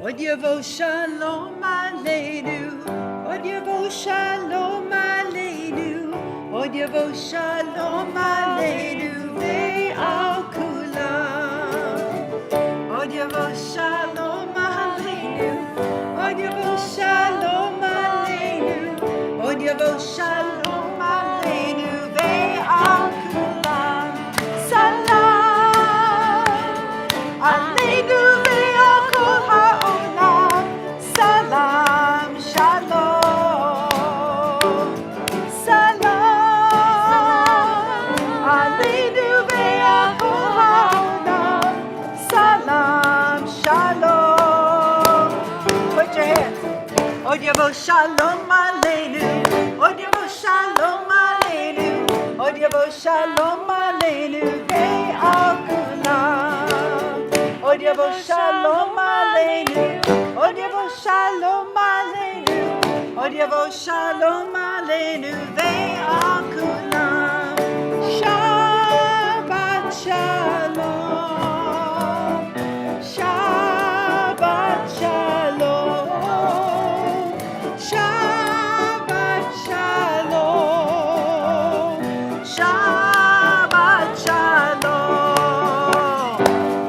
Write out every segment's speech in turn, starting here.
Od Yavo Shalom Aleinu, Od Yavo Shalom Aleinu, Od Yavo Shalom Aleinu ve'al kulam. Od Yavo Shalom Aleinu, Od Yavo Shalom Aleinu, Od Yavo Shalom Aleinu ve'al kulam. Salam Aleinu ve'al kol ha'olam. Salam Shalom. Salam Aleinu ve'al kol ha'olam. Salam Shalom. Put your hands. Od Yavo Shalom Aleinu, Od Yavo Shalom Aleinu, Od Yavo Shalom Aleinu ve'al kulam. Od Yavo Shalom Aleinu, Od Yavo Shalom Aleinu, Od Yavo Shalom Aleinu ve'al kulam. Shabbat Shalom, Shabbat Shalom, Shabbat Shalom, Shabbat Shalom.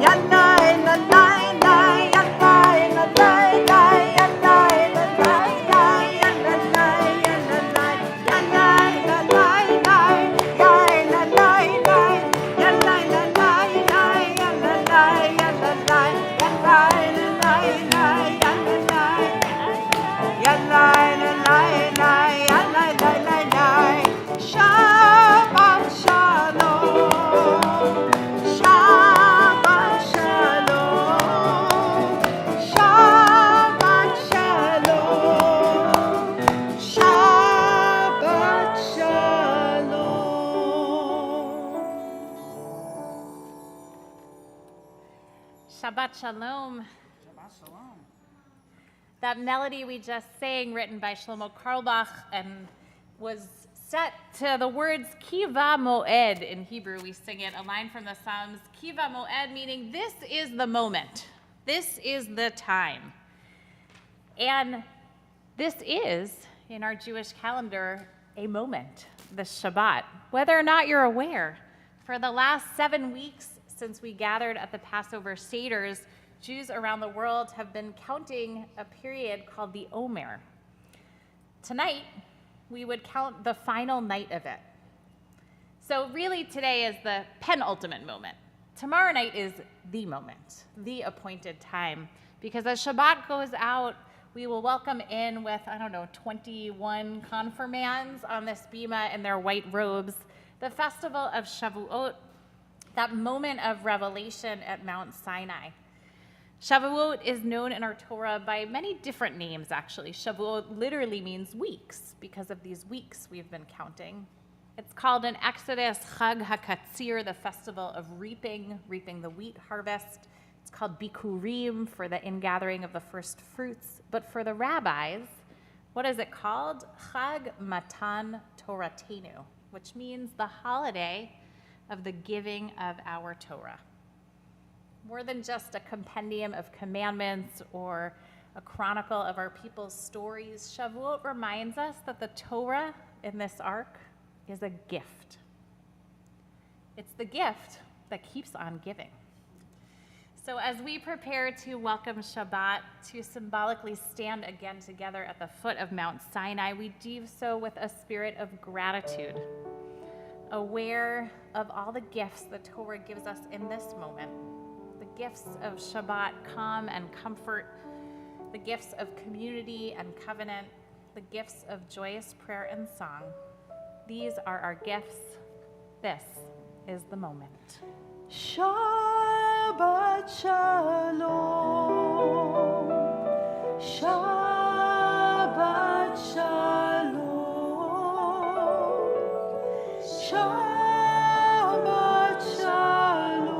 Yallai lalai lai, yallai lalai lai, yallai lalai lai, yallai yallai, yallai lalai lai, yallai lalai lai, yallai lalai lai, yallai yallai, yallai lalai lai, yallai lalai lai, yallai lalai lai. Shabbat Shalom, Shabbat Shalom, Shabbat Shalom, Shabbat Shalom. Shabbat Shalom. That melody we just sang, written by Shlomo Carlebach, and was set to the words Kiva Moed in Hebrew. We sing it, a line from the Psalms. Kiva Moed meaning this is the moment. This is the time. And this is, in our Jewish calendar, a moment, the Shabbat. Whether or not you're aware, for the last 7 weeks since we gathered at the Passover Seders, Jews around the world have been counting a period called the Omer. Tonight, we would count the final night of it. So really today is the penultimate moment. Tomorrow night is the moment, the appointed time, because as Shabbat goes out, we will welcome in with, 21 confirmands on this bima in their white robes, the festival of Shavuot, that moment of revelation at Mount Sinai. Shavuot is known in our Torah by many different names, actually. Shavuot literally means weeks because of these weeks we've been counting. It's called in Exodus Chag HaKatzir, the festival of reaping the wheat harvest. It's called Bikurim for the ingathering of the first fruits. But for the rabbis, what is it called? Chag Matan Toratenu, which means the holiday of the giving of our Torah. More than just a compendium of commandments or a chronicle of our people's stories, Shavuot reminds us that the Torah in this ark is a gift. It's the gift that keeps on giving. So as we prepare to welcome Shabbat, to symbolically stand again together at the foot of Mount Sinai, we do so with a spirit of gratitude, aware of all the gifts the Torah gives us in this moment. The gifts of Shabbat, calm and comfort, the gifts of community and covenant, the gifts of joyous prayer and song. These are our gifts. This is the moment. Shabbat Shalom, Shabbat Shalom, Shabbat Shalom,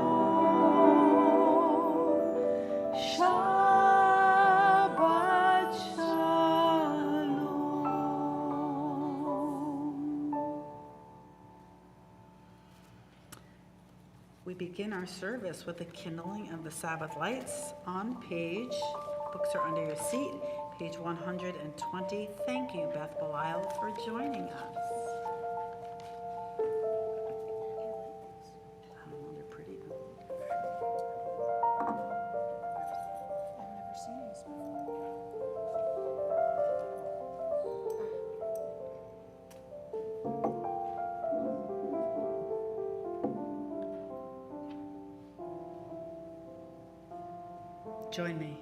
Shabbat Shalom. We begin our service with the kindling of the Sabbath lights on page Books are under your seat, page 120. Thank you, Beth Belial, for joining us. Oh, they're pretty. I've never seen these before. Join me.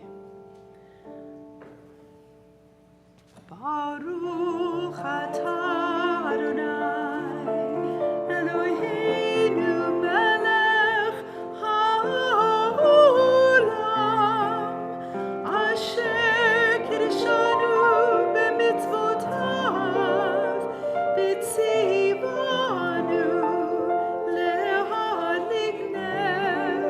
Baruch atah Adonai Eloheinu melech haolam asher kiddushanu b'mitzvotav v'tzivanu lehadlik ner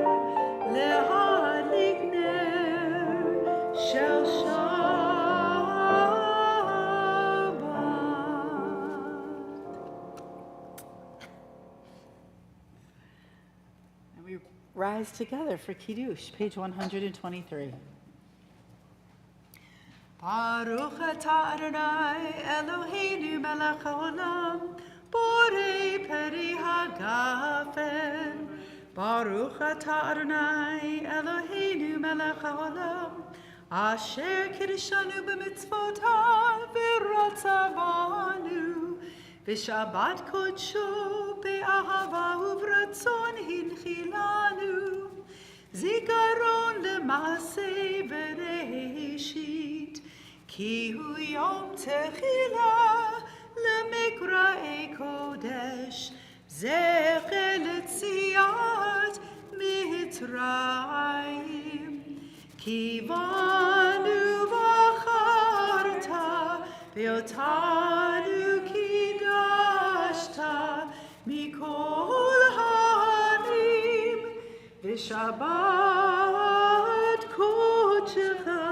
shel rise together for Kiddush, page 123. Baruch atah Adonai Eloheinu melech haolam borei peri hagafen. Baruch atah Adonai Eloheinu melech haolam asher kiddushanu b'mitzvotav v'ratzavanu v'shabbat kodsho be'ahava uvratzon hinchilanu zikaron le'maseh v'reishit ki hu yom techila le'mikra'ei kodesh zecher letziat mitzrayim kivanu v'acharta v'otanu kidashta mikol ha'anim v'shabbat kodshecha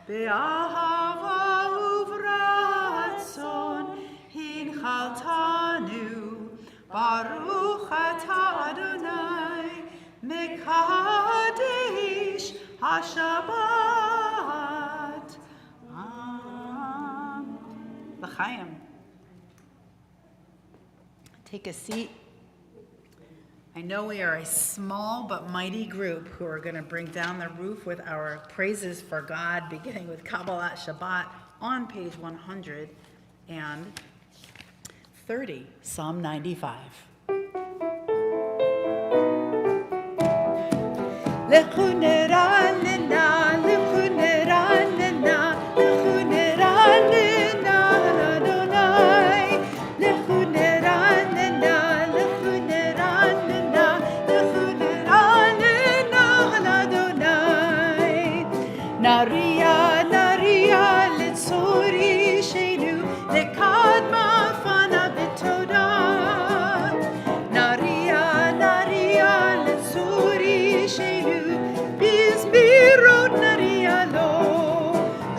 be'ahava uvratzon hinchaltanu Baruch atah Adonai mekadesh hashabbat. L'chaim. Take a seat. I know we are a small but mighty group who are going to bring down the roof with our praises for God, beginning with Kabbalat Shabbat on page 130, Psalm 95. Naria, naria, litzori shenu, lekadma fana betoda. Naria, naria, litzori shenu, bizmirot naria lo.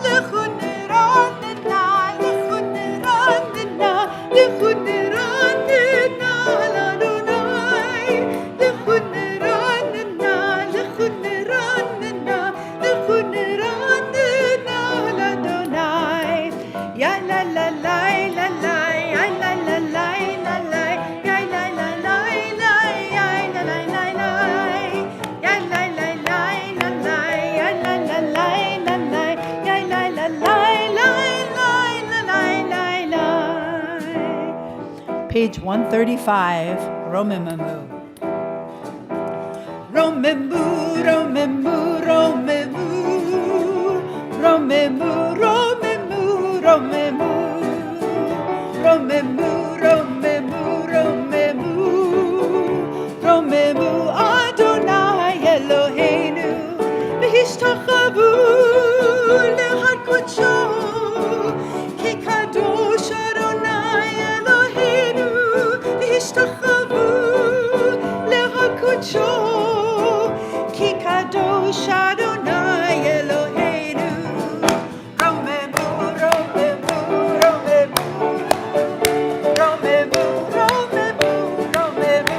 Lechuneranena, lechuneranena, lechuneranena ladonai. Lechuneranena, lechuneranena, lechuneranena ladonai. Ya la la la la la, ya la la la la la, ya la la la la, ya la la la la, ya la la la la la, ya la la la la la, ya la la la la. Page 135, Romemu. Romemu, Romemu, Romemu, Romemu, Romemu, Romemu, Romemu, Romemu, Romemu, Romemu, Adonai Eloheinu, v'hishtachavu lehad kodsho, ki kadosh Adonai Eloheinu, v'hishtachavu lehad kodsho, ki kadosh Adonai Eloheinu. Romemu, Romemu, Romemu, Romemu, Romemu, Romemu, Romemu,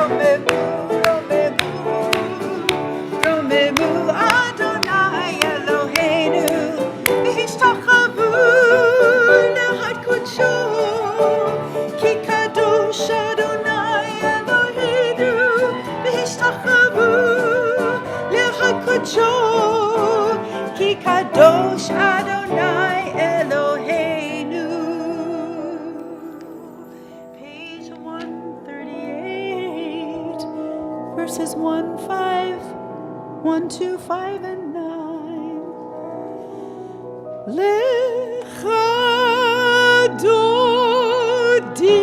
Romemu, Romemu, Romemu, kocho, ki kadosh Adonai Eloheinu. Page 138, verses 1, 5, 1, 2, 5, and 9. Lecha dodi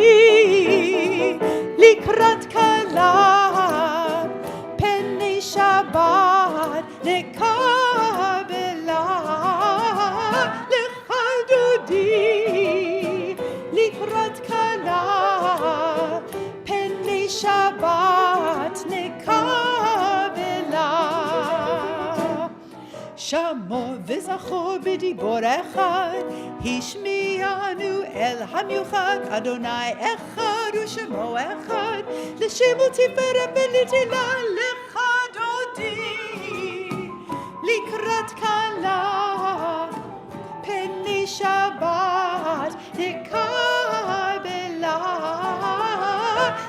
likrat kala peni Shabbat nekabela. Lecha dodi likrat kala peni Shabbat nekabela. Shamo v'zacho b'dibor echad, hishmianu el hamiuchad, Adonai echad u'shemo echad, l'shemu tiferet v'litila lecha dodi, likrat kala, peni Shabbat nekabela.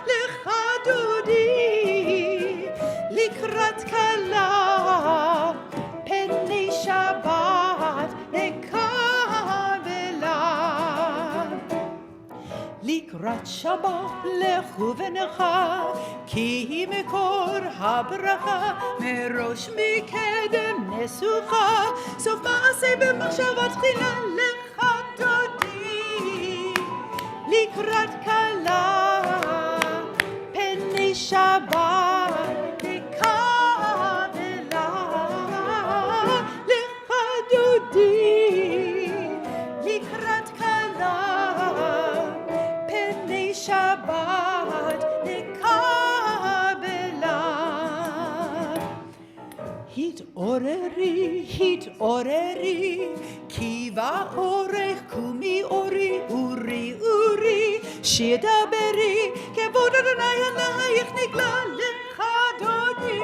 Lecha dodi, likrat kala, Peni Shabbat nekabela. Likrat Shabbat lechu v'necha, ki hi mekor habracha, merosh mikedem nesucha, sof ma'aseh b'machshavat tchila. Lecha dodi, likrat kala, Peni Shabbat nekabela. Lecha dodi, likrat kala, Peni Shabbat nekabela. Hit'oreri, ki va'orech kumi ori, uri, shidaberi, kevod Adonai alayich nigla. Lecha dodi,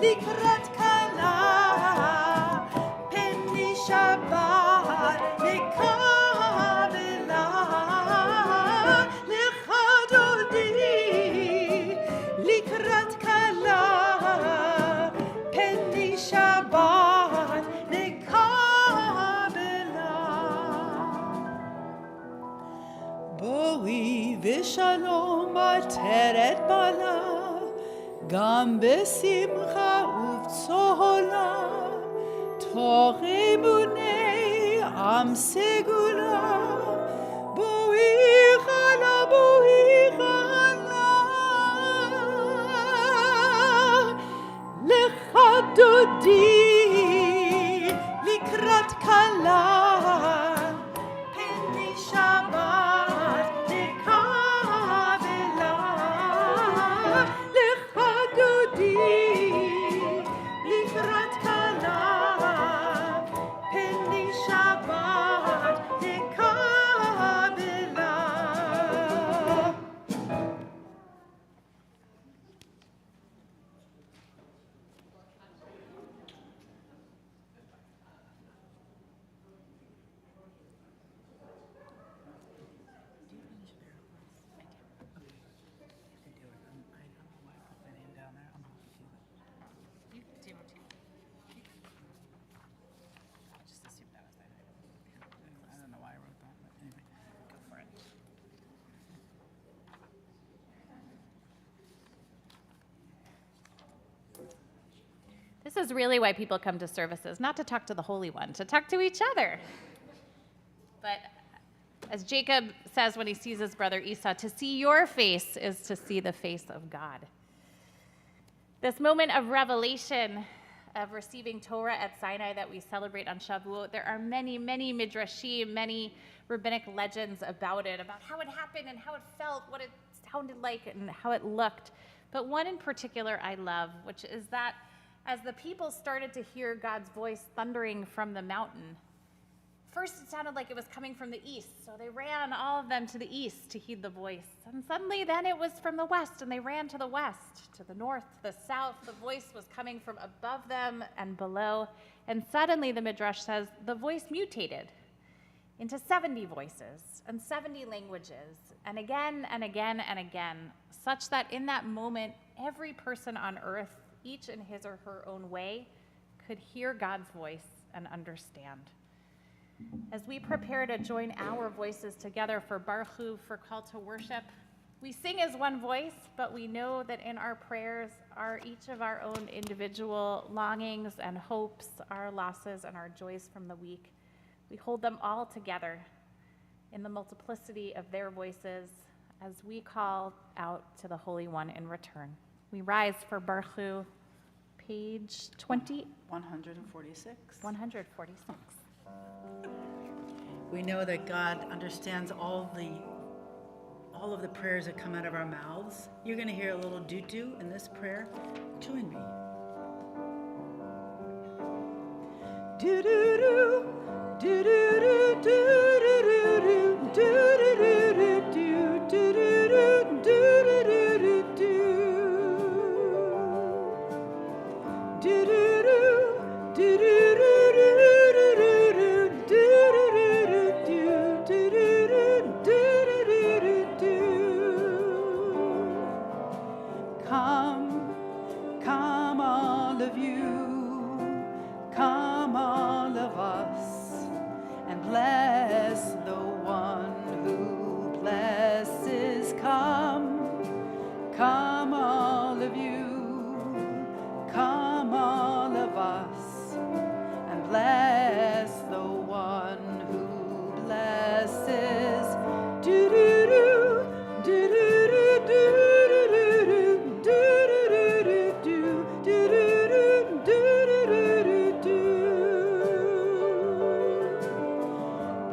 likrat kala, Peni Shabbat nekabela. Lecha dodi, likrat kala, Peni Shabbat nekabela. Boi v'shalom ateret bala, gam besimcha uvtzola, tore munei am segula. Boi chala, lecha dodi, likrat kala, Peni Shabbat nekabela. Lecha dodi, likrat kala, Peni Shabbat nekabela. This is really why people come to services, not to talk to the Holy One, to talk to each other. But as Jacob says when he sees his brother Esau, to see your face is to see the face of God. This moment of revelation, of receiving Torah at Sinai that we celebrate on Shavuot, there are many, many midrashim, many rabbinic legends about it, about how it happened and how it felt, what it sounded like, and how it looked. But one in particular I love, which is that as the people started to hear God's voice thundering from the mountain, first it sounded like it was coming from the east, so they ran, all of them, to the east to heed the voice. And suddenly then it was from the west, and they ran to the west, to the north, the south. The voice was coming from above them and below. And suddenly, the Midrash says, the voice mutated into 70 voices and 70 languages, and again and again and again, such that in that moment, every person on earth, each in his or her own way, could hear God's voice and understand. As we prepare to join our voices together for Baruch Hu, for call to worship, we sing as one voice, but we know that in our prayers are each of our own individual longings and hopes, our losses and our joys from the week. We hold them all together in the multiplicity of their voices as we call out to the Holy One in return. We rise for Baruch Hu, page 20. 146. 146. We know that God understands all of the prayers that come out of our mouths. You're going to hear a little doo-doo in this prayer. Join me. Do-do-do, do-do-do, do-do-do-do, do-do-do-do, do-do-do, do-do-do-do. Do-do-do, do-do-do. Come all of you, come all of us, and bless the one who blesses. Come all of you, come all of us, and bless the one who blesses. Do-do-do, do-do-do-do.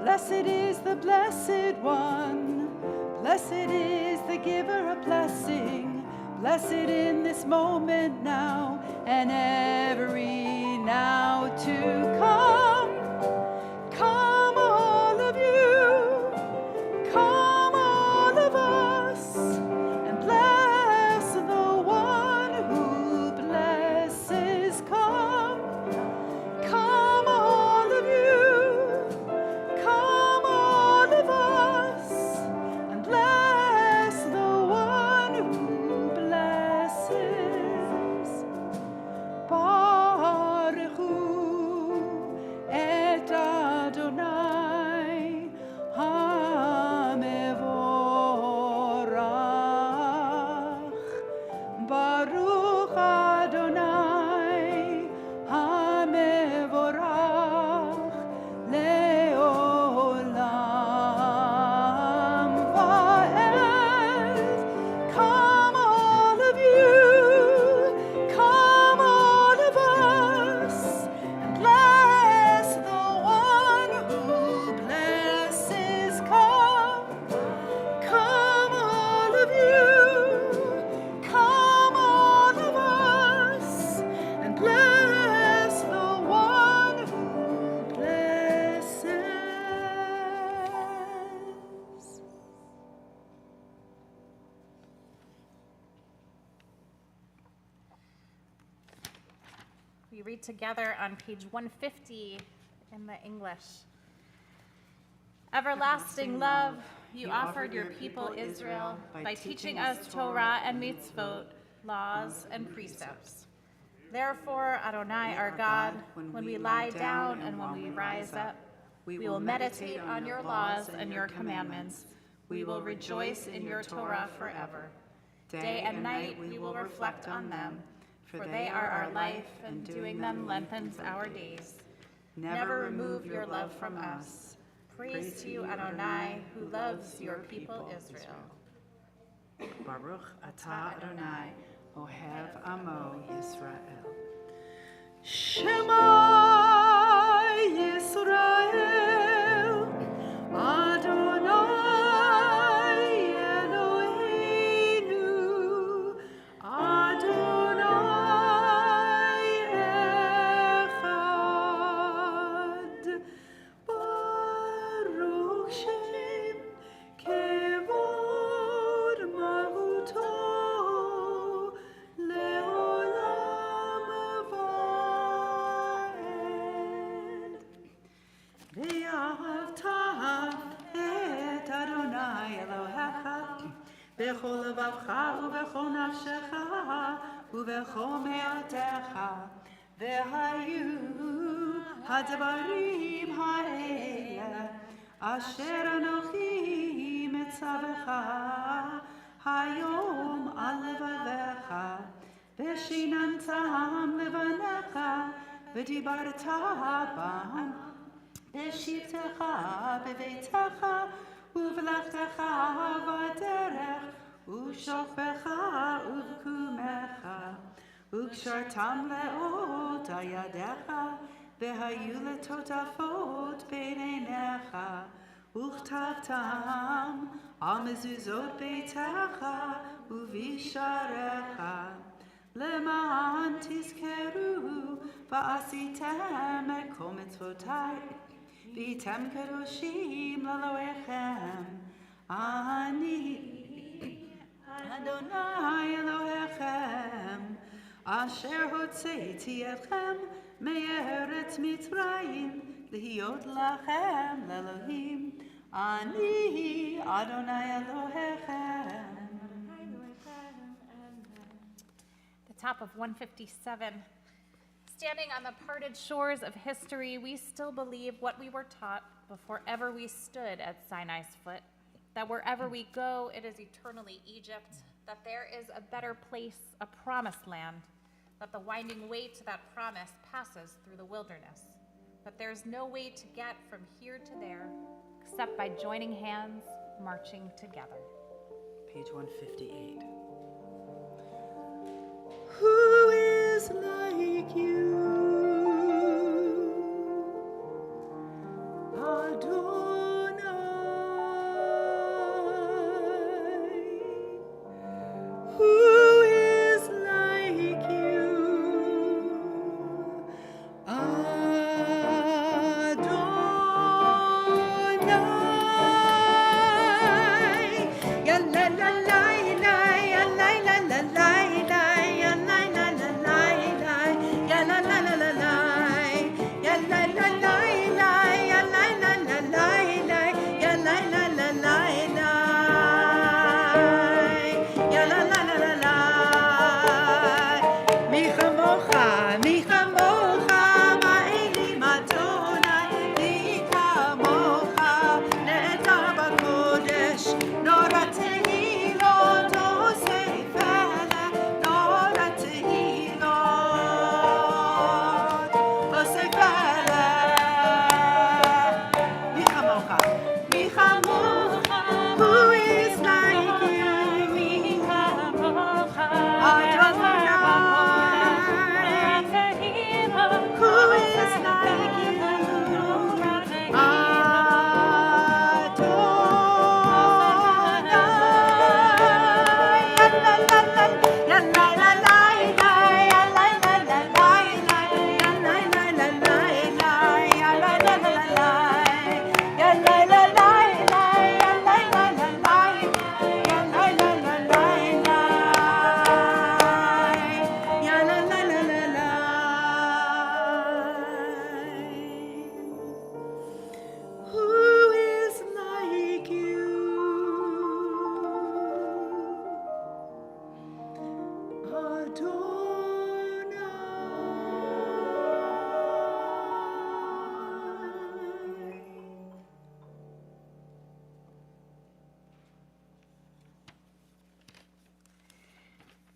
Blessed is the Blessed One, blessed is the giver of blessing, blessed in this moment now and every now to come. Come all of you, come all of us, and bless the one who blesses. Come all of you, come all of us, and bless the one who blesses. Baruch Hu et Adonai HaMevorach. Baruch Adonai HaMevorach le'olam va'ed. Come all of you, come all of us, and bless the one who blesses. Come all of you, come all of us, and bless the one who blesses. We read together on page 150 in the English. Everlasting love, you offered your people Israel by teaching us Torah and mitzvot, laws and precepts. Therefore, Adonai, our God, when we lie down and when we rise up, we will meditate on your laws and your commandments. We will rejoice in your Torah forever. Day and night we will reflect on them, for they are our life, and doing them lengthens our days. Never remove your love from us. Praise to you, Adonai, who loves your people Israel. Baruch atah Adonai, Ohev Amo Yisrael. Shema Yisrael, Adonai Eloheinu, Adonai Echad. Baruch Shem Kevod Malchuto Leolam Va'ed. Ve'ahavta et Adonai Elohecha bechol levavcha ubechol nafshecha ובכל מעטיך, והיו הדברים האלה, אשר אנוכי מצווך היום על לבביך, ושיננתם לבניך, ודיברת בם, בשבתך בביתך, ובלכתך בדרך, ושוכבך ובקומך, וקשרתם לאות על ידיך, והיו לטוטפות בין עיניך, וכתבתם על מזוזות ביתך ובשעריך, למען תזכרו ועשיתם את כל מצוותיי, והייתם קדושים לאלוהיכם. אני אדוני אלוהיכם, אשר הוצאתי אתכם מארץ מצרים, להיות לכם לאלוהים. אני אדוני אלוהיכם. The top of 157. Standing on the parted shores of history, we still believe what we were taught before ever we stood at Sinai's foot, that wherever we go, it is eternally Egypt, that there is a better place, a promised land, that the winding way to that promise passes through the wilderness, that there's no way to get from here to there except by joining hands, marching together. Page 158. Who is like you, Adonai? Who is like you, Adonai? Ya la la la la, ya la la la la.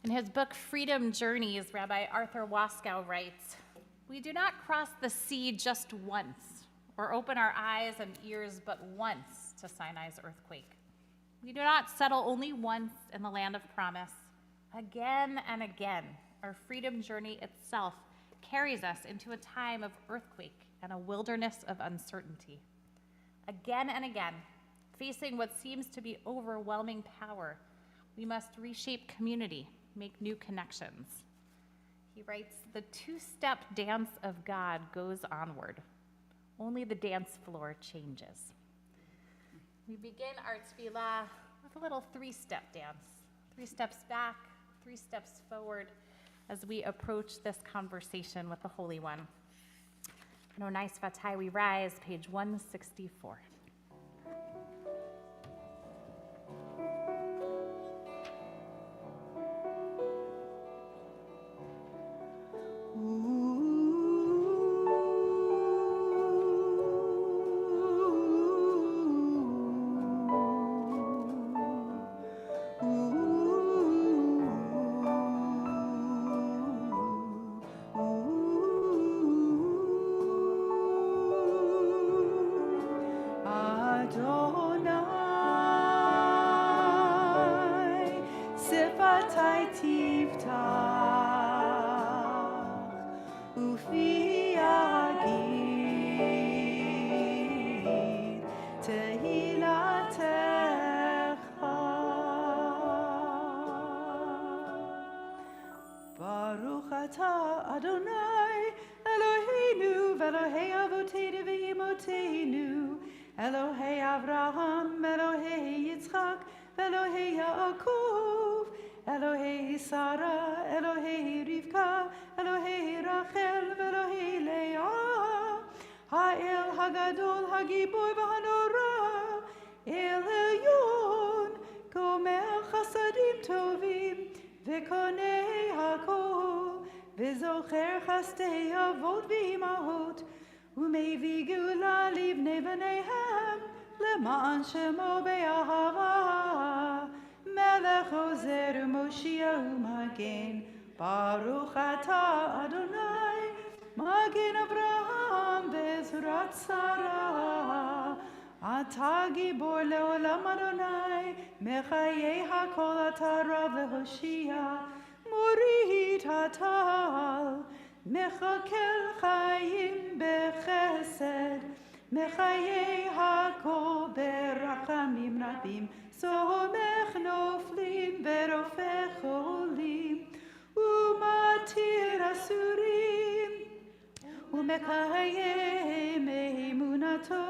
In his book, Freedom Journeys, Rabbi Arthur Waskow writes, "We do not cross the sea just once, or open our eyes and ears but once to Sinai's earthquake. We do not settle only once in the land of promise. Again and again, our freedom journey itself carries us into a time of earthquake and a wilderness of uncertainty. Again and again, facing what seems to be overwhelming power, we must reshape community, make new connections." He writes, "The two-step dance of God goes onward. Only the dance floor changes." We begin our tefillah with a little three-step dance. 3 steps back, 3 steps forward as we approach this conversation with the Holy One. Adonai Svatai, we rise, page 164. Adonai, Eloheinu, Velohei Avotenu ve'imotenu, Elohei Avraham, Elohei Yitzchak, Elohei Yaakov, Elohei Sarah, Elohei Rivka, Elohei Rachel, Elohei Leah, Ha'el Hagadol, Hagibor v'hanora, El Elyon, Gomel Chasadim Tovim, V'konei Hakol, V'zocher Chastei Avot v'imahot, U'mevi Gula Livnei V'neihem, Le'ma'an Shemo be'ahava, Melech Ozer U'Moshia U'Magen, Baruch Atah Adonai, Magen Avraham Ve'ezrat Sarah, Atah Gibor Le'olam Adonai, Mechayei HaKol Atah Rav Le'Hoshia, Morit Hatal, Mechakel Chayim Bechesed, Mechayei HaKol Berachamim Rabim, Somech Noflim Verofech Cholim, Umatir Asurim, Umekayem Emunato,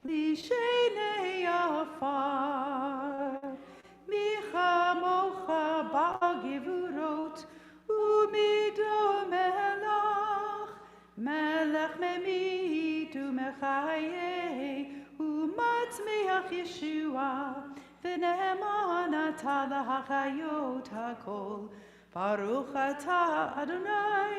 Lishenei Afar, Micha Mocha Ba'agivurot, Umido Melach, Melech Memit Umechayei, Umatzmeach Yeshua, V'ne'eman Atah L'Hachayot HaKol, Baruch Atah Adonai,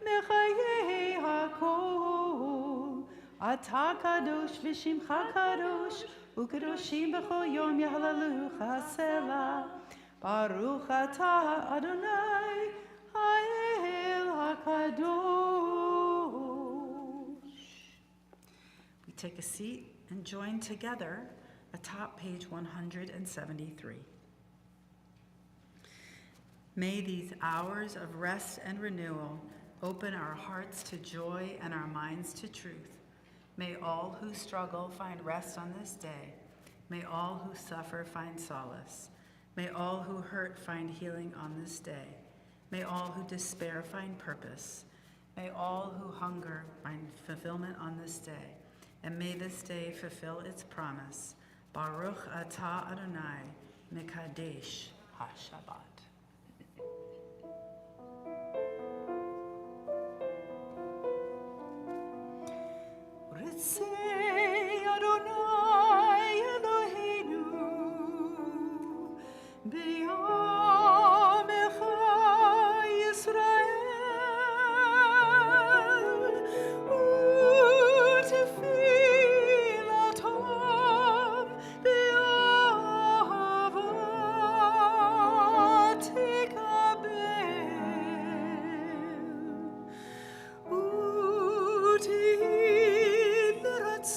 Mechayei HaKol, Atah Kadosh V'Shimcha Kadosh, U'Kadoshim B'chol Yom Yahlalucha Selah, Baruch Atah Adonai, Ha'el HaKadosh. We take a seat and join together atop page 173. May these hours of rest and renewal open our hearts to joy and our minds to truth. May all who struggle find rest on this day. May all who suffer find solace. May all who hurt find healing on this day. May all who despair find purpose. May all who hunger find fulfillment on this day. And may this day fulfill its promise. Baruch Atah Adonai, Mekadesh HaShabbat. Ritzei Adonai Eloheinu, B'yamecha Yisrael, U'tefilatam b'ahava tekabel,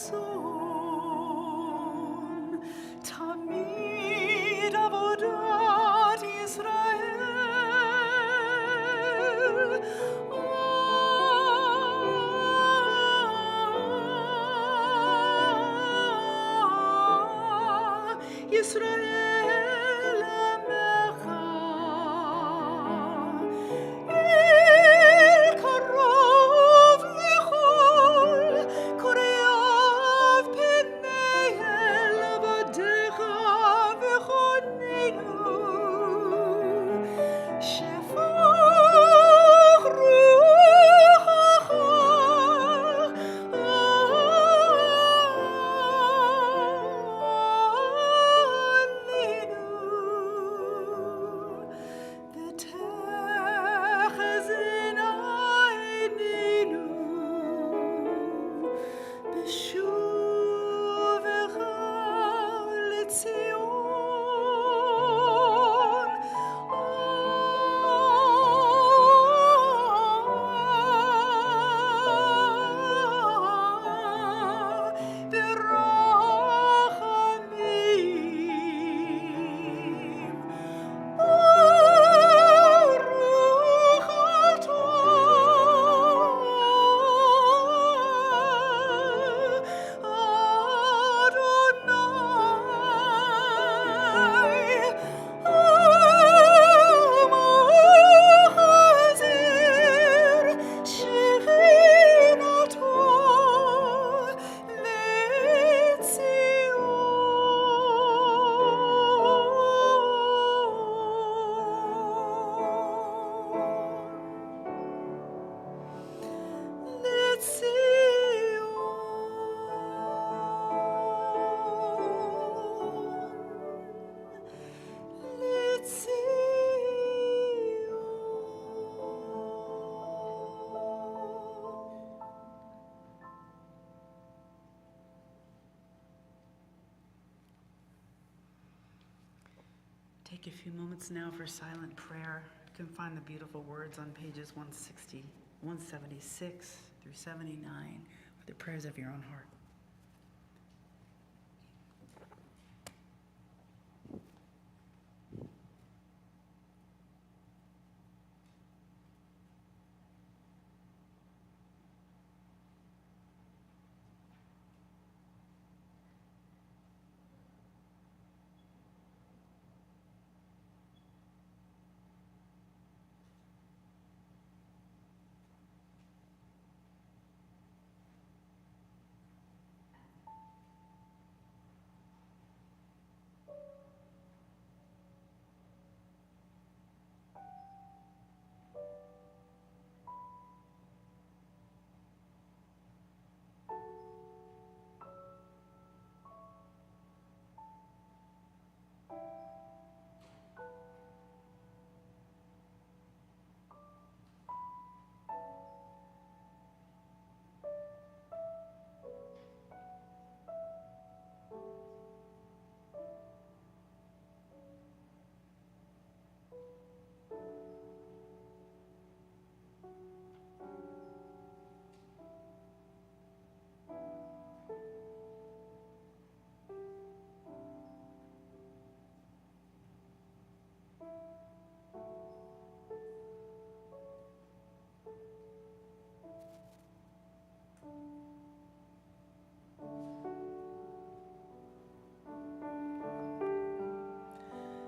Ratzon, Tamid Avodat Yisrael, Yisrael Amecha, El Karov Lechol, Koreav Penei El Avadecha V'choneinu, Shefach Ruchacha Take a few moments now for silent prayer. You can find the beautiful words on pages 176 through 79 for the prayers of your own heart.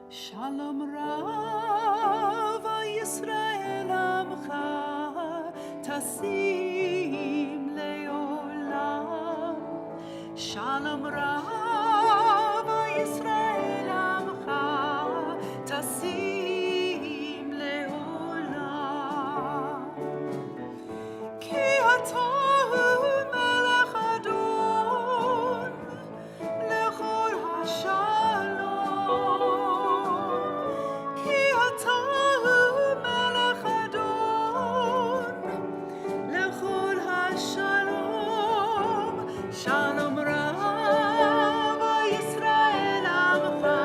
Shalom Rav Yisrael Amcha Tasim Leolam. Shalom Rav Yisrael Amcha Tasim Leolam. Ki atahu melech Adon lechol hashalom. Ki atahu melech Adon lechol hashalom. Shalom Rav Yisrael Amcha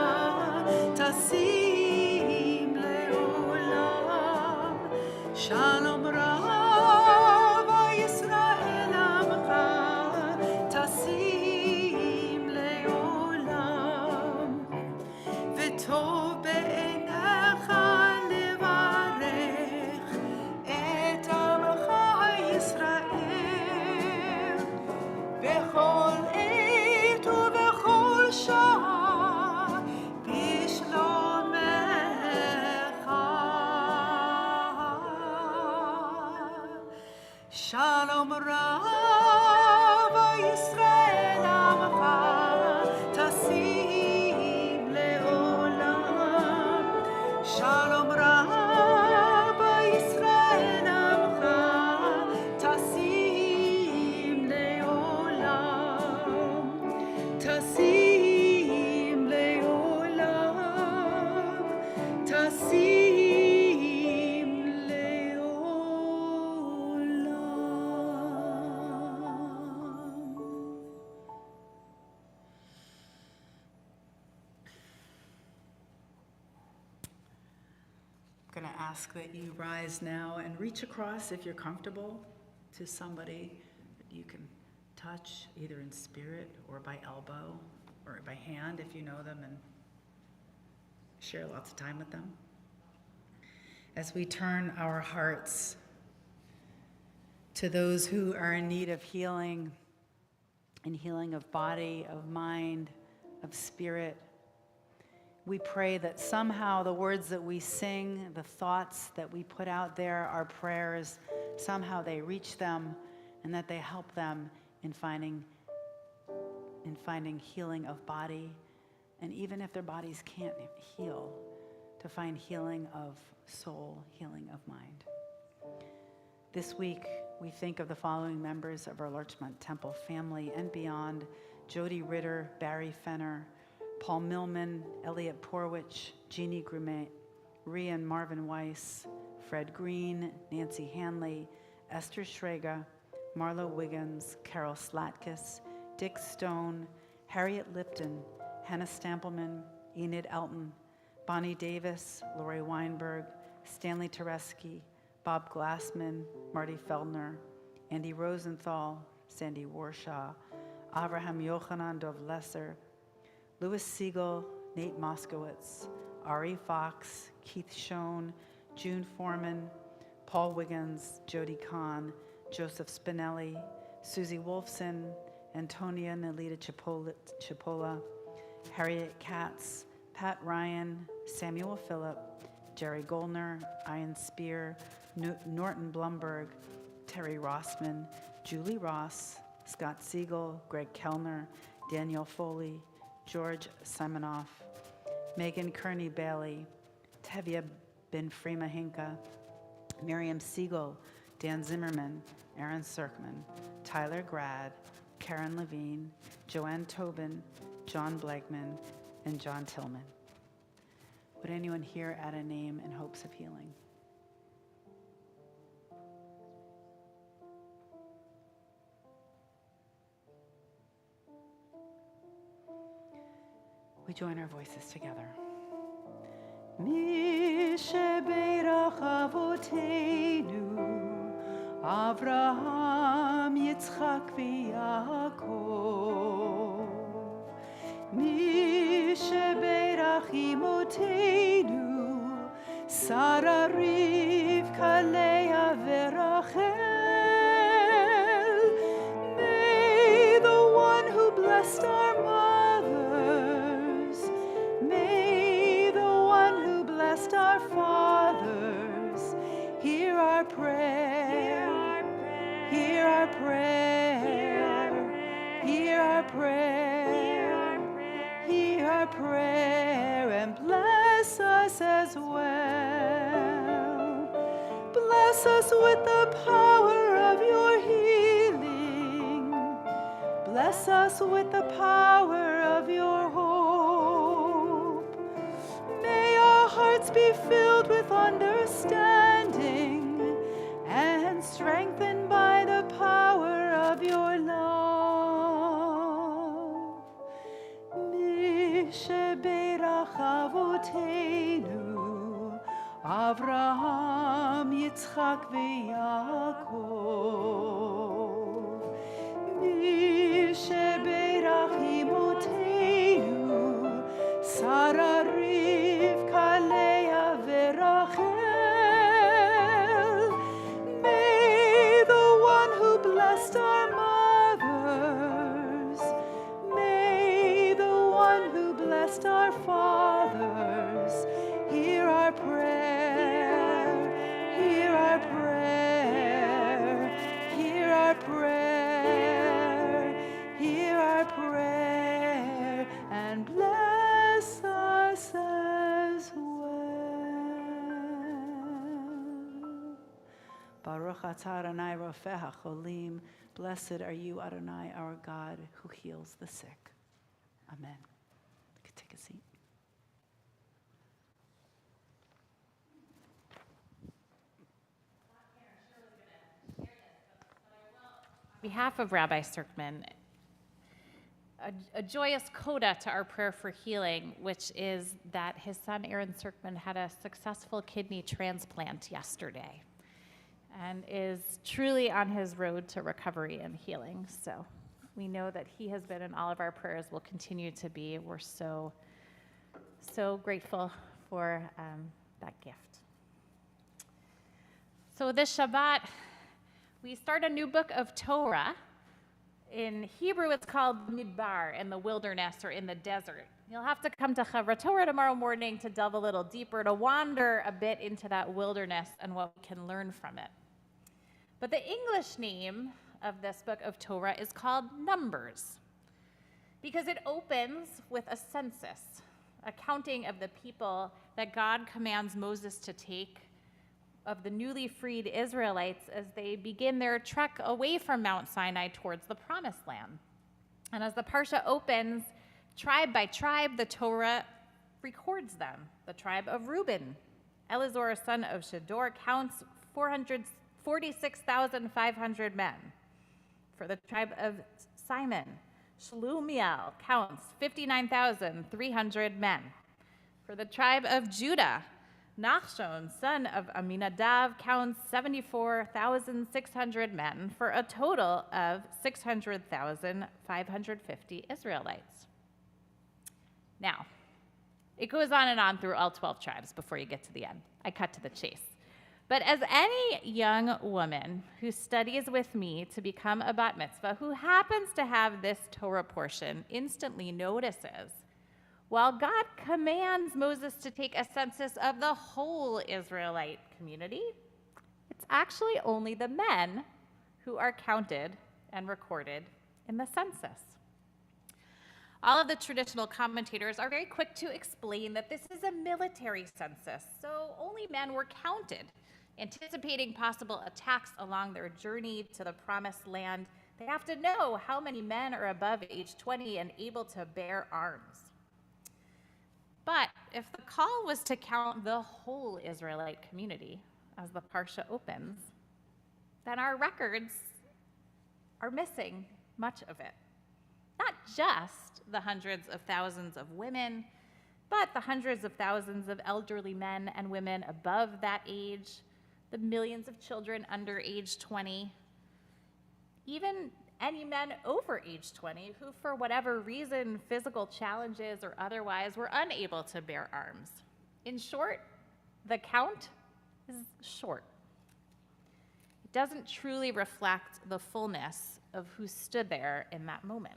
Tasim Leolam. Shalom Rav Yisrael Amcha Tasim Leolam. V'tov be'einecha levarech et Amcha Yisrael bechol עת ובכל שעה בשלומך. Shalom Rav Yisrael Amcha Tasim Leolam. Shalom Rav Yisrael Amcha Tasim Leolam. Tasim Leolam. Tasim Leolam. I'm going to ask that you rise now and reach across, if you're comfortable, to somebody that you can touch, either in spirit or by elbow or by hand if you know them, and share lots of time with them. As we turn our hearts to those who are in need of healing, and healing of body, of mind, of spirit, we pray that somehow the words that we sing, the thoughts that we put out there, our prayers, somehow they reach them, and that they help them in finding healing of body, and even if their bodies can't heal, to find healing of soul, healing of mind. This week, we think of the following members of our Larchmont Temple family and beyond: Jody Ritter, Barry Fenner, Paul Millman, Elliot Porwich, Jeannie Grumet, Rian Marvin Weiss, Fred Green, Nancy Hanley, Esther Schrager, Marlo Wiggins, Carol Slatkis, Dick Stone, Harriet Lipton, Hannah Stampleman, Enid Elton, Bonnie Davis, Lori Weinberg, Stanley Tereski, Bob Glassman, Marty Feldner, Andy Rosenthal, Sandy Warshaw, Avraham Yochanan Dov Lesser, Louis Siegel, Nate Moskowitz, Ari Fox, Keith Schoen, June Foreman, Paul Wiggins, Jody Kahn, Joseph Spinelli, Susie Wolfson, Antonia Nelita Chipola, Harriet Katz, Pat Ryan, Samuel Phillip, Jerry Goldner, Ian Spear, Norton Blumberg, Terry Rossman, Julie Ross, Scott Siegel, Greg Kellner, Daniel Foley, George Simonoff, Megan Kearney Bailey, Tevya Ben-Frima Hinka, Miriam Siegel, Dan Zimmerman, Aaron Serkman, Tyler Grad, Karen Levine, Joanne Tobin, John Blakeman, and John Tillman. Would anyone here add a name in hopes of healing? We join our voices together. Mi shebeirach avoteinu, Avraham, Yitzchak, v'Yaakov. Mi shebeirach imotenu, Sarah, Rivka, Leah, v'Rachel. May the one who blessed our mothers, may the one who blessed our fathers, hear our prayer, hear our prayer, hear our prayer, hear our prayer, and bless us as well. Bless us with the power of your healing. Bless us with the power of your hope. May our hearts be filled with understanding and strengthened by the power of your love. Mi shebeirach avoteinu, Avraham, Yitzchak, v'Yaakov. Mi shebeirach imotenu, Sarah, Rivka, Leah, v'Rachel. May the one who blessed our mothers, may the one who blessed our fathers, hear our prayer, hear our prayer, hear our prayer, hear our prayer, and bless us as well. Baruch atah Adonai Rofeh HaCholim. Blessed are you, Adonai, our God, who heals the sick. Amen. You can take a seat. On behalf of Rabbi Serkman, a joyous coda to our prayer for healing, which is that his son Aaron Serkman had a successful kidney transplant yesterday and is truly on his road to recovery and healing. So we know that he has been in all of our prayers, will continue to be. We're so grateful for that gift. So this Shabbat, we start a new book of Torah. In Hebrew, it's called Midbar, in the wilderness or in the desert. You'll have to come to Chavra Torah tomorrow morning to delve a little deeper, to wander a bit into that wilderness and what we can learn from it. But the English name of this book of Torah is called Numbers, because it opens with a census, a counting of the people that God commands Moses to take of the newly freed Israelites as they begin their trek away from Mount Sinai towards the Promised Land. And as the Parsha opens, tribe by tribe, the Torah records them. The tribe of Reuben, Elazar, son of Shedor, counts 446,500 men. For the tribe of Simon, Shelumiel counts 59,300 men. For the tribe of Judah, Nachshon, son of Aminadav, counts 74,600 men for a total of 600,550 Israelites. Now, it goes on and on through all 12 tribes before you get to the end. I cut to the chase. But as any young woman who studies with me to become a bat mitzvah, who happens to have this Torah portion, instantly notices, while God commands Moses to take a census of the whole Israelite community, it's actually only the men who are counted and recorded in the census. All of the traditional commentators are very quick to explain that this is a military census, so only men were counted. Anticipating possible attacks along their journey to the promised land, they have to know how many men are above age 20 and able to bear arms. But if the call was to count the whole Israelite community, as the Parsha opens, then our records are missing much of it. Not just the hundreds of thousands of women, but the hundreds of thousands of elderly men and women above that age, the millions of children under age 20, even any men over age 20 who, for whatever reason, physical challenges or otherwise, were unable to bear arms. In short, the count is short. It doesn't truly reflect the fullness of who stood there in that moment.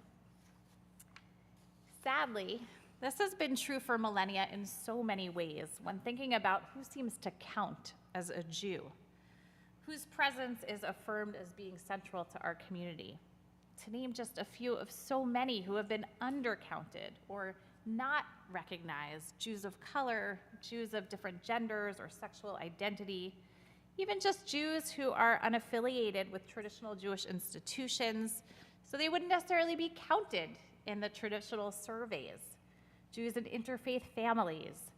Sadly, this has been true for millennia in so many ways when thinking about who seems to count as a Jew, whose presence is affirmed as being central to our community. To name just a few of so many who have been undercounted or not recognized, Jews of color, Jews of different genders or sexual identity, even just Jews who are unaffiliated with traditional Jewish institutions, so they wouldn't necessarily be counted in the traditional surveys, Jews in interfaith families,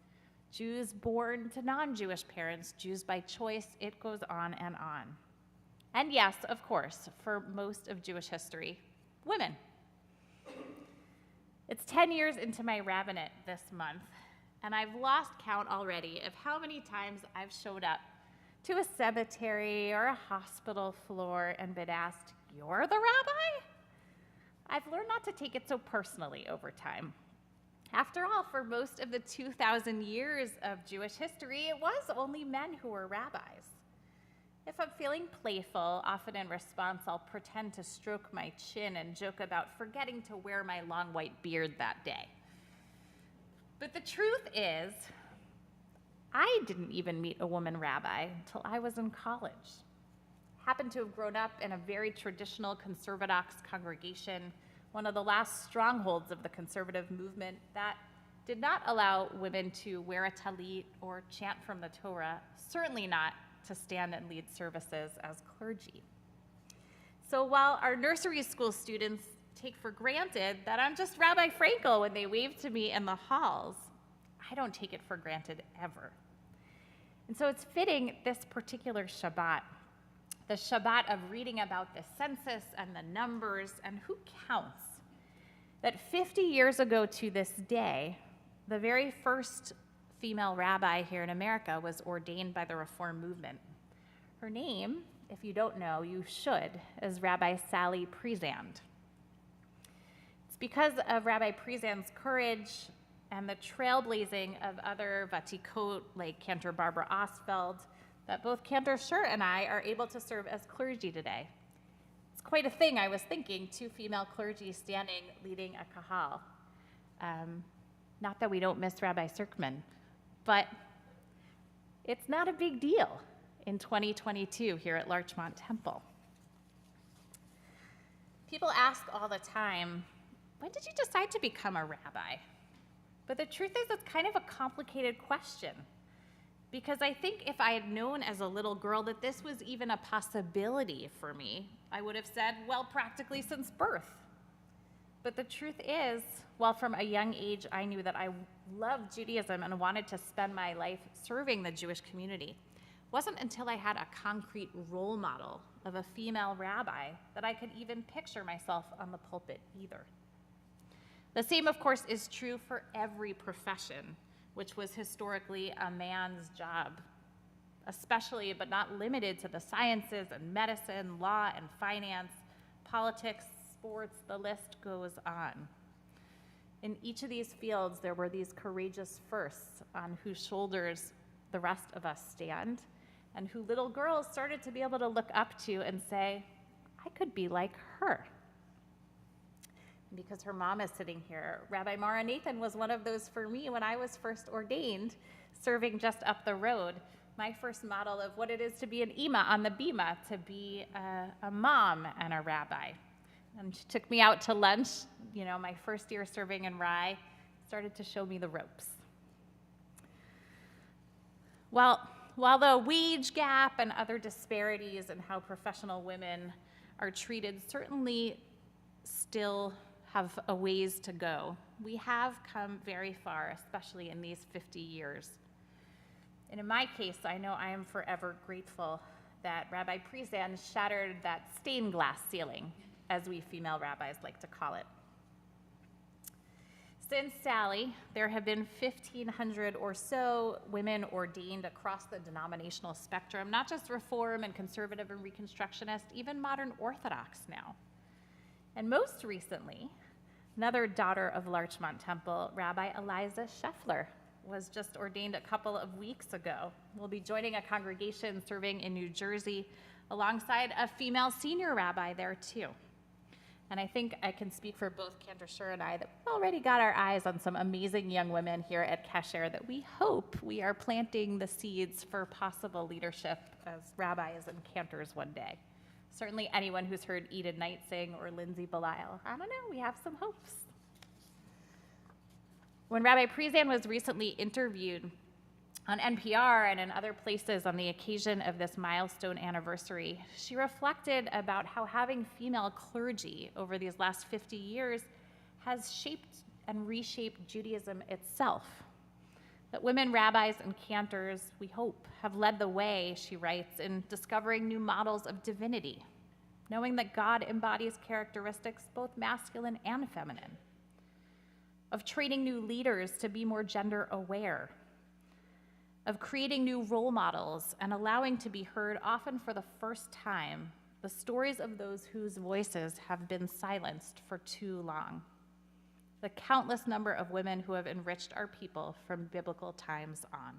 Jews born to non-Jewish parents, Jews by choice, it goes on and on. And yes, of course, for most of Jewish history, women. It's 10 years into my rabbinate this month, and I've lost count already of how many times I've showed up to a cemetery or a hospital floor and been asked, "You're the rabbi?" I've learned not to take it so personally over time. After all, for most of the 2,000 years of Jewish history, it was only men who were rabbis. If I'm feeling playful, often in response, I'll pretend to stroke my chin and joke about forgetting to wear my long white beard that day. But the truth is, I didn't even meet a woman rabbi until I was in college. Happened to have grown up in a very traditional conservative congregation, one of the last strongholds of the conservative movement that did not allow women to wear a talit or chant from the Torah, certainly not to stand and lead services as clergy. So while our nursery school students take for granted that I'm just Rabbi Frankel when they wave to me in the halls, I don't take it for granted ever. And so it's fitting this particular Shabbat, the Shabbat of reading about the census and the numbers and who counts, that 50 years ago to this day, the very first female rabbi here in America was ordained by the Reform movement. Her name, if you don't know, you should, is Rabbi Sally Priesand. It's because of Rabbi Priesand's courage and the trailblazing of other vatikot like Cantor Barbara Ostfeld that both Cantor Schur and I are able to serve as clergy today. It's quite a thing, I was thinking, 2 female clergy standing leading a kahal. Not that we don't miss Rabbi Serkman, but it's not a big deal in 2022 here at Larchmont Temple. People ask all the time, when did you decide to become a rabbi? But the truth is, it's kind of a complicated question, because I think if I had known as a little girl that this was even a possibility for me, I would have said, well, practically since birth. But the truth is, while from a young age I knew that I loved Judaism and wanted to spend my life serving the Jewish community, it wasn't until I had a concrete role model of a female rabbi that I could even picture myself on the pulpit either. The same, of course, is true for every profession which was historically a man's job, especially but not limited to the sciences and medicine, law and finance, politics, sports, the list goes on. In each of these fields, there were these courageous firsts on whose shoulders the rest of us stand, and who little girls started to be able to look up to and say, I could be like her. Because her mom is sitting here, Rabbi Mara Nathan was one of those for me when I was first ordained, serving just up the road. My first model of what it is to be an ima on the bima, to be a mom and a rabbi. And she took me out to lunch, my first year serving in Rye, started to show me the ropes. While the wage gap and other disparities in how professional women are treated certainly still have a ways to go, we have come very far, especially in these 50 years. And in my case, I know I am forever grateful that Rabbi Prizan shattered that stained glass ceiling, as we female rabbis like to call it. Since Sally, there have been 1,500 or so women ordained across the denominational spectrum, not just Reform and Conservative and Reconstructionist, even modern Orthodox now. And most recently, another daughter of Larchmont Temple, Rabbi Eliza Scheffler, was just ordained a couple of weeks ago. We'll be joining a congregation serving in New Jersey alongside a female senior rabbi there too. And I think I can speak for both Cantor Schur and I that we've already got our eyes on some amazing young women here at Kasher that we hope we are planting the seeds for possible leadership as rabbis and cantors one day. Certainly anyone who's heard Eden Knight sing or Lindsay Belisle, I don't know, we have some hopes. When Rabbi Prizan was recently interviewed on NPR and in other places on the occasion of this milestone anniversary, she reflected about how having female clergy over these last 50 years has shaped and reshaped Judaism itself. That women rabbis and cantors, we hope, have led the way, she writes, in discovering new models of divinity, knowing that God embodies characteristics both masculine and feminine, of training new leaders to be more gender aware, of creating new role models and allowing to be heard, often for the first time, the stories of those whose voices have been silenced for too long. The countless number of women who have enriched our people from biblical times on.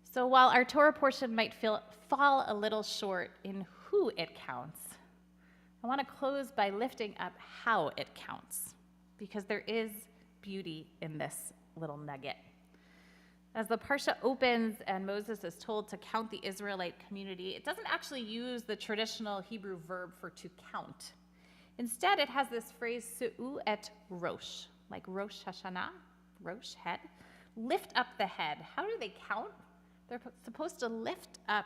So while our Torah portion might fall a little short in who it counts, I want to close by lifting up how it counts, because there is beauty in this little nugget. As the Parsha opens and Moses is told to count the Israelite community, it doesn't actually use the traditional Hebrew verb for to count. Instead, it has this phrase, Se'u et Rosh, like Rosh Hashanah, Rosh, head. Lift up the head. How do they count? They're supposed to lift up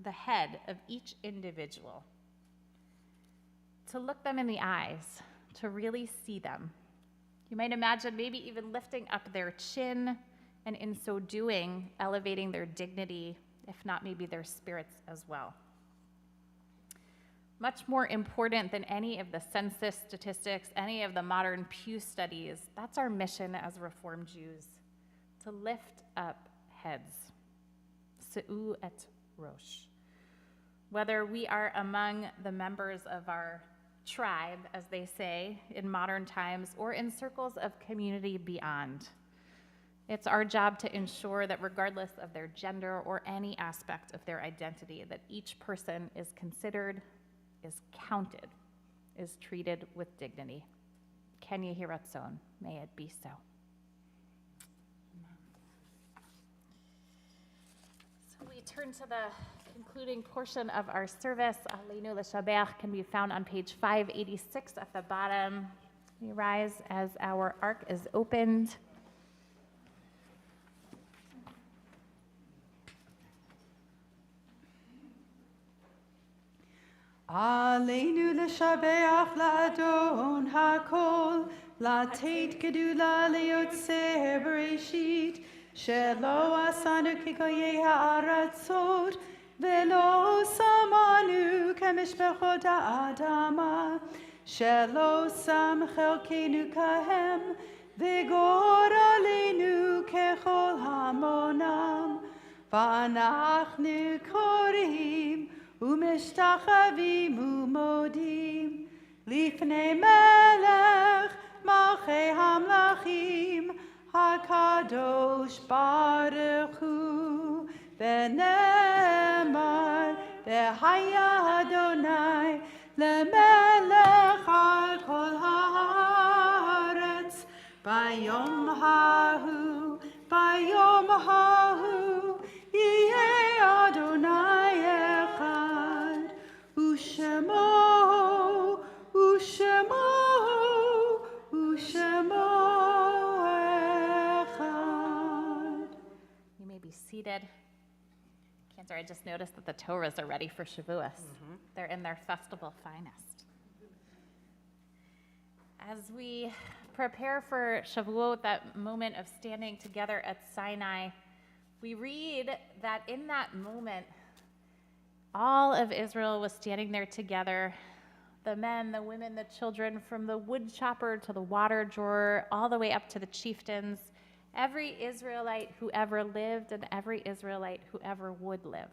the head of each individual, to look them in the eyes, to really see them. You might imagine maybe even lifting up their chin, and in so doing, elevating their dignity, if not maybe their spirits as well. Much more important than any of the census statistics, any of the modern Pew studies, that's our mission as Reformed Jews, to lift up heads. Se'u et Rosh. Whether we are among the members of our tribe, as they say, in modern times, or in circles of community beyond, it's our job to ensure that regardless of their gender or any aspect of their identity, that each person is considered, is counted, is treated with dignity. Ken Yehi Ratzon, may it be so. So we turn to the concluding portion of our service. Aleinu L'Shabeach can be found on page 586 at the bottom. We rise as our ark is opened. Aleinu l'shabeach la'adon ha'kol, la'teit gedula le'yotzeh bereshit, shelo asanu kigoyei ha'aratzot, velo samanu kemishpechot ha'adama, shelo sam chelkenu kahem, וגור עלינו ככל המונם, ואנחנו קוראים ומשתחווים ומודים לפני מלך מלכי המלכים, הקדוש ברוך הוא, ונאמר, והיה אדוני למלך על כל הארץ, ביום ההוא, ביום ההוא, יהיה אדוני אחד, ושמו, ושמו, ושמו אחד. You may be seated. Cantor, I just noticed that the Torahs are ready for Shavuos. They're in their festival finest. As we prepare for Shavuot, that moment of standing together at Sinai, we read that in that moment, all of Israel was standing there together. The men, the women, the children, from the wood chopper to the water drawer, all the way up to the chieftains, every Israelite who ever lived and every Israelite who ever would live,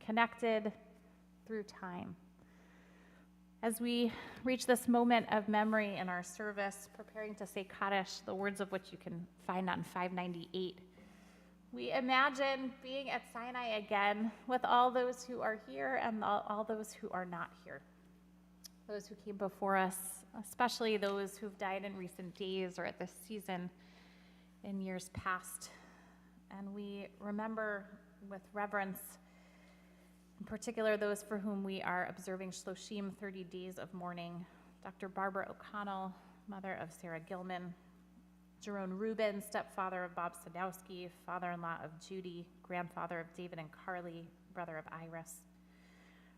connected through time. As we reach this moment of memory in our service, preparing to say Kaddish, the words of which you can find on 598, we imagine being at Sinai again with all those who are here and all those who are not here. Those who came before us, especially those who've died in recent days or at this season in years past. And we remember with reverence, in particular those for whom we are observing Shloshim, 30 days of mourning. Dr. Barbara O'Connell, mother of Sarah Gilman, Jerome Rubin, stepfather of Bob Sadowski, father-in-law of Judy, grandfather of David and Carly, brother of Iris.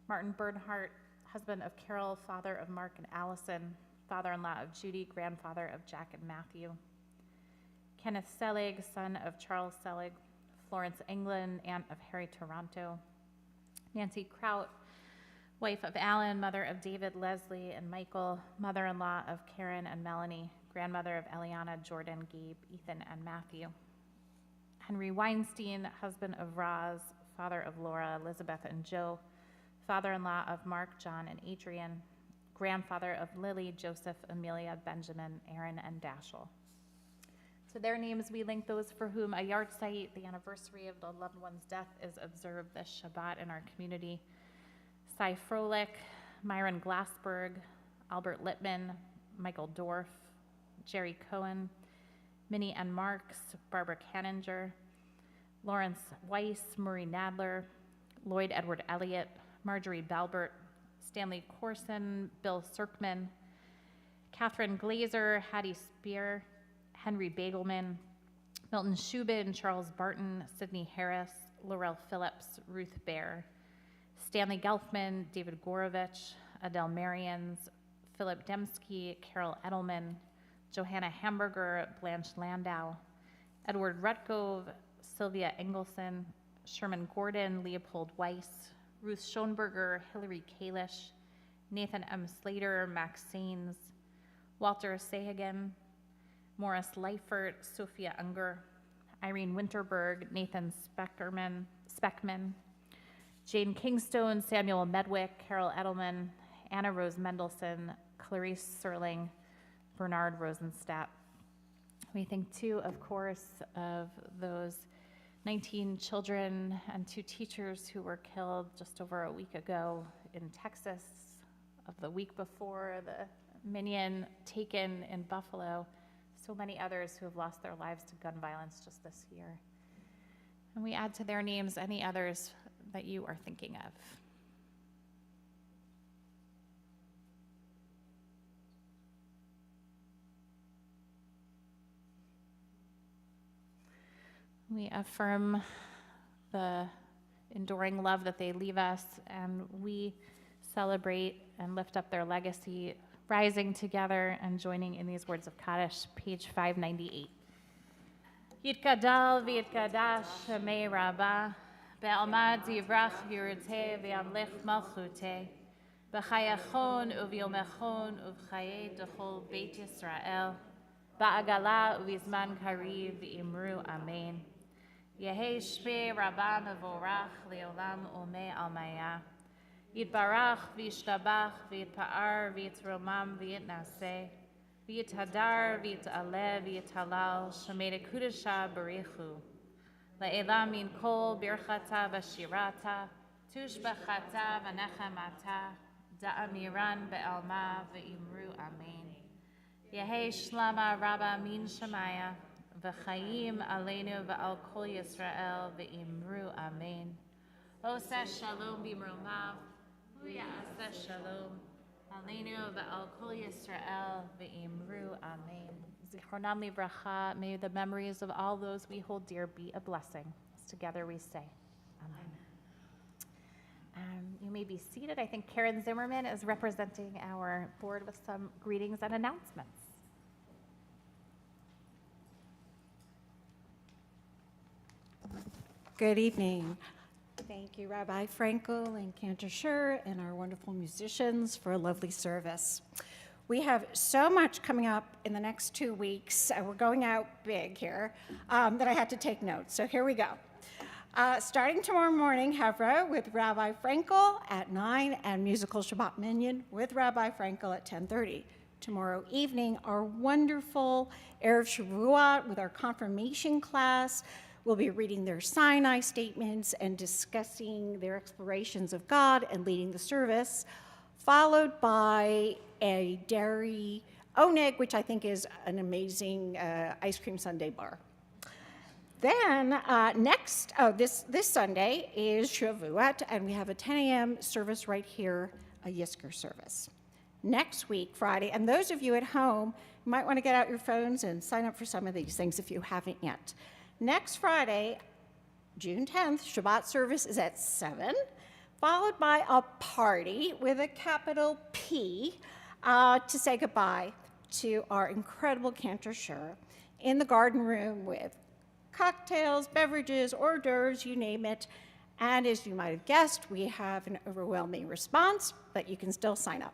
Martin Bernhardt, husband of Carol, father of Mark and Allison, father-in-law of Judy, grandfather of Jack and Matthew. Kenneth Selig, son of Charles Selig, Florence England, aunt of Harry Toronto. Nancy Kraut, wife of Alan, mother of David, Leslie, and Michael, mother-in-law of Karen and Melanie, grandmother of Eliana, Jordan, Gabe, Ethan, and Matthew. Henry Weinstein, husband of Roz, father of Laura, Elizabeth, and Joe, father-in-law of Mark, John, and Adrian, grandfather of Lily, Joseph, Amelia, Benjamin, Aaron, and Dashel. To their names, we link those for whom a yahrzeit, the anniversary of the loved one's death, is observed this Shabbat in our community. Cy Froelich, Myron Glassberg, Albert Littman, Michael Dorff, Jerry Cohen, Minnie N. Marks, Barbara Canninger, Lawrence Weiss, Murray Nadler, Lloyd Edward Elliott, Marjorie Balbert, Stanley Corson, Bill Serkman, Catherine Glazer, Hattie Spear, Henry Bagelman, Milton Shubin, Charles Barton, Sidney Harris, Laurel Phillips, Ruth Baer, Stanley Gelfman, David Gorovich, Adele Marians, Philip Dembski, Carol Edelman, Johanna Hamburger, Blanche Landau, Edward Rutkove, Sylvia Engelson, Sherman Gordon, Leopold Weiss, Ruth Schoenberger, Hillary Kalish, Nathan M. Slater, Max Sains, Walter Sahagan, Morris Leifert, Sophia Unger, Irene Winterberg, Nathan Speckman, Jane Kingstone, Samuel Medwick, Carol Edelman, Anna Rose Mendelson, Clarice Serling, Bernard Rosenstadt. We think too, of course, of those 19 children and 2 teachers who were killed just over a week ago in Texas, of the week before, the minion taken in Buffalo, so many others who have lost their lives to gun violence just this year. And we add to their names any others that you are thinking of. We affirm the enduring love that they leave us, and we celebrate and lift up their legacy, rising together and joining in these words of Kaddish, page 598. Yitkadal v'yitkadash shemei rabbah, be'almad yivrach v'yirateh v'yamlech malchuteh, b'chayachon uvyomechon uv'chayei dechol beit Yisrael, ba'agala u'bizman kariv imru amen. Yehi shpe rabba mevorach leolam umeh almaya. Yitbarach v'yishtabach v'yitpa'ar v'yitromam v'yitnaseh. V'yithadar v'yit'aleh v'yithalal shemei kudasha barichu. La'elam min kol birchata v'shirata tushbachata v'nechamata da'amiran be'alma v'imru amen. Yehi shlama rabba min shemaya v'chaim aleinu v'al kol Yisrael v'imru amen. Oseh shalom b'mromav v'ya'aseh shalom aleinu v'al kol Yisrael v'imru amen. Zichronam livracha, may the memories of all those we hold dear be a blessing. Together we say, amen. You may be seated. I think Karen Zimmerman is representing our board with some greetings and announcements. Good evening. Thank you, Rabbi Frankel and Cantor Schur and our wonderful musicians for a lovely service. We have so much coming up in the next 2 weeks. We're going out big here that I had to take notes. So here we go. Starting tomorrow morning, Hevra with Rabbi Frankel at 9 and musical Shabbat Minyan with Rabbi Frankel at 10:30. Tomorrow evening, our wonderful Erev Shavuot with our confirmation class. We'll be reading their Sinai statements and discussing their explorations of God and leading the service, followed by a dairy oneg, which I think is an amazing ice cream sundae bar. Then this Sunday is Shavuot, and we have a 10 a.m. service right here, a Yizkor service. Next week, Friday, and those of you at home, you might want to get out your phones and sign up for some of these things if you haven't yet. Next Friday, June 10th, Shabbat service is at 7, followed by a party with a capital P to say goodbye to our incredible Cantor Schur in the garden room with cocktails, beverages, hors d'oeuvres, you name it. And as you might have guessed, we have an overwhelming response, but you can still sign up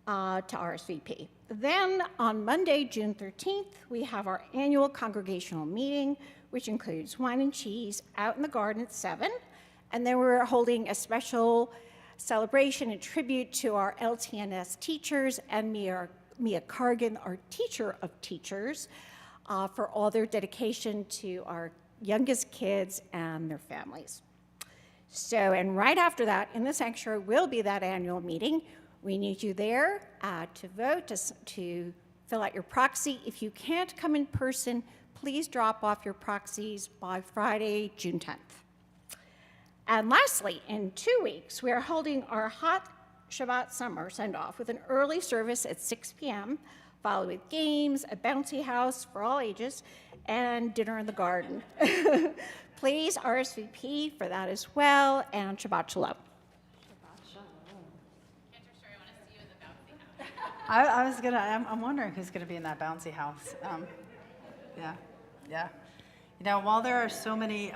to RSVP. Then on Monday, June 13th, we have our annual congregational meeting, which includes wine and cheese out in the garden at 7. And then we're holding a special celebration and tribute to our LTNS teachers and Mia Cargan, our teacher of teachers, for all their dedication to our youngest kids and their families. So, and right after that, in the sanctuary will be that annual meeting. We need you there to vote, to fill out your proxy. If you can't come in person, please drop off your proxies by Friday, June 10th. And lastly, in 2 weeks, we are holding our hot Shabbat summer send-off with an early service at 6 p.m., followed with games, a bouncy house for all ages, and dinner in the garden. Please RSVP for that as well, and Shabbat Shalom. I'm wondering who's gonna be in that bouncy house. Yeah. You know, while there are so many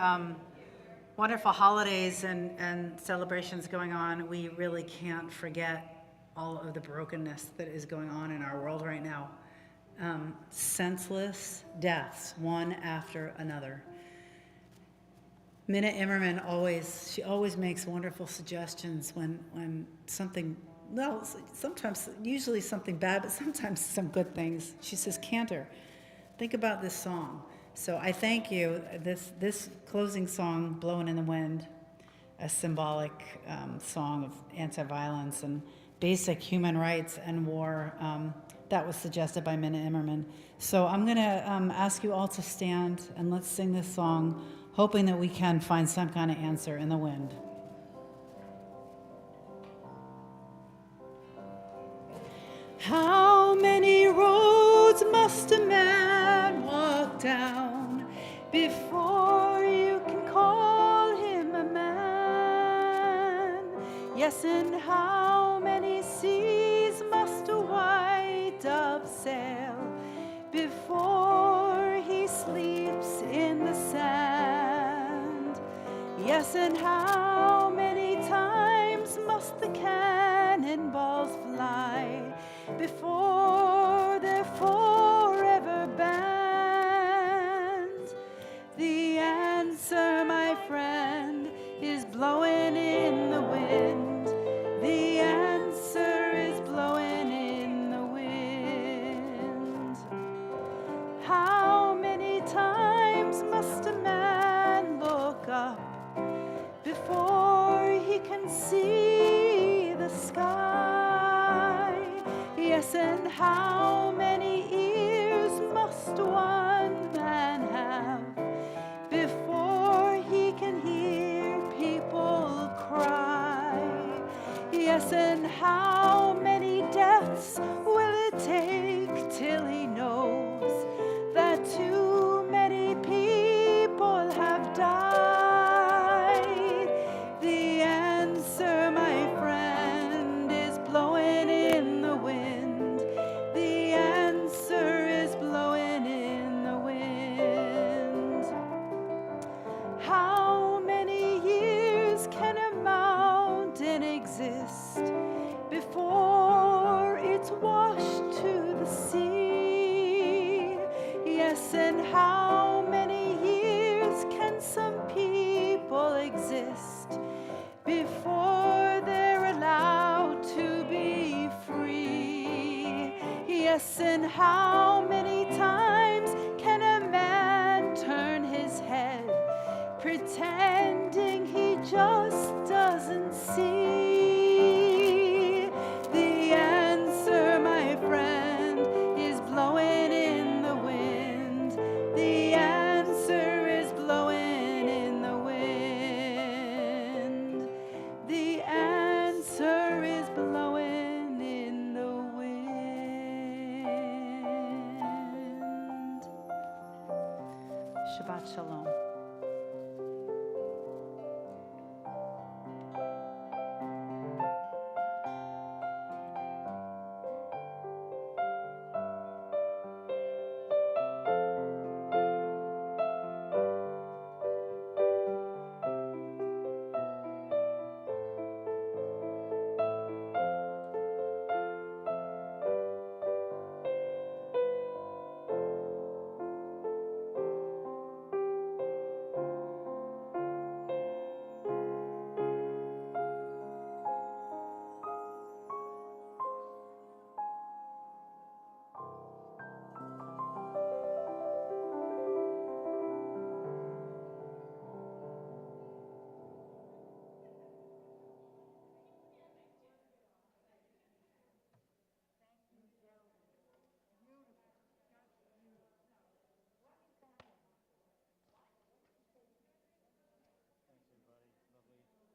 wonderful holidays and celebrations going on, we really can't forget all of the brokenness that is going on in our world right now. Senseless deaths, one after another. Minna Immerman always makes wonderful suggestions when something, well, sometimes, usually something bad, but sometimes some good things. She says, Cantor, think about this song. So I thank you. This closing song, Blowing in the Wind, a symbolic song of anti-violence and basic human rights and war, that was suggested by Minna Immerman. So I'm going to ask you all to stand and let's sing this song, hoping that we can find some kind of answer in the wind. How many roads must a man walk down before you can call him a man? Yes, and how many seas must a white dove sail before he sleeps in the sand? Yes, and how many times must the cannonballs fly before they're Yes, and how many ears must one man have before he can hear people cry? Yes, and how many deaths will it take till he knows that too many people have died? The answer, my friend, is blowing in the wind. The answer is blowing in the wind. How many years can a mountain exist before it's washed to the sea? Yes, and how many years can some people exist before they're allowed to be free? Yes, and how